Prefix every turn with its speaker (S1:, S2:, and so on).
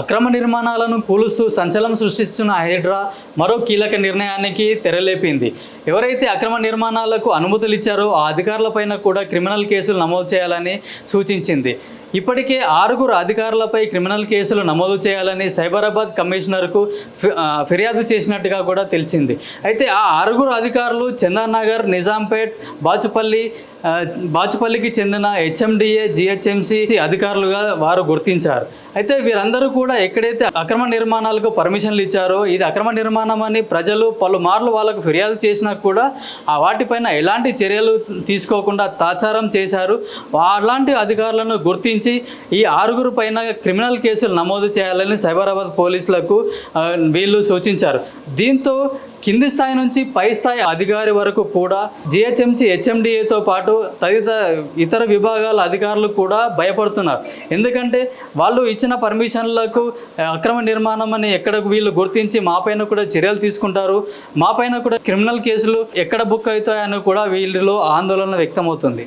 S1: అక్రమ నిర్మాణాలను కూలుస్తూ సంచలనం సృష్టిస్తున్న హైడ్రా మరో కీలక నిర్ణయానికి తెరలేపింది. ఎవరైతే అక్రమ నిర్మాణాలకు అనుమతులు ఇచ్చారో ఆ అధికారులపైన కూడా క్రిమినల్ కేసులు నమోదు చేయాలని సూచించింది. ఇప్పటికే 6 అధికారులపై క్రిమినల్ కేసులు నమోదు చేయాలని సైబరాబాద్ కమిషనర్కు ఫిర్యాదు చేసినట్టుగా కూడా తెలిసింది. అయితే ఆ 6 అధికారులు చందానగర్, నిజాంపేట్, బాచుపల్లికి చెందిన హెచ్ఎండిఏ, జిహెచ్ఎంసి అధికారులుగా వారు గుర్తించారు. అయితే వీరందరూ కూడా ఎక్కడైతే అక్రమ నిర్మాణాలకు పర్మిషన్లు ఇచ్చారో ఇది అక్రమ నిర్మాణం అని ప్రజలు పలుమార్లు వాళ్ళకు ఫిర్యాదు చేసినా కూడా వాటిపైన ఎలాంటి చర్యలు తీసుకోకుండా తాచారం చేశారు. అలాంటి అధికారులను గుర్తించి ఈ 6 పైన క్రిమినల్ కేసులు నమోదు చేయాలని సైబరాబాద్ పోలీసులకు వీళ్ళు సూచించారు. దీంతో కింది స్థాయి నుంచి పై స్థాయి అధికారి వరకు కూడా జిహెచ్ఎంసి, హెచ్ఎండిఏతో పాటు ఇతర విభాగాల అధికారులు కూడా భయపడుతున్నారు. ఎందుకంటే వాళ్ళు ఇచ్చిన పర్మిషన్లకు అక్రమ నిర్మాణం అని ఎక్కడ వీళ్ళు గుర్తించి మాపైన కూడా చర్యలు తీసుకుంటారు, మాపైన కూడా క్రిమినల్ కేసులు ఎక్కడ బుక్ అవుతాయని కూడా వీళ్ళలో ఆందోళన వ్యక్తమవుతుంది.